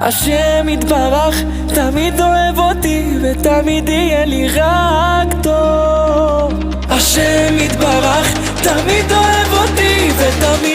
השם יתברך תמיד אוהב אותי ותמיד יהיה לי רק טוב. השם יתברך תמיד אוהב אותי ותמיד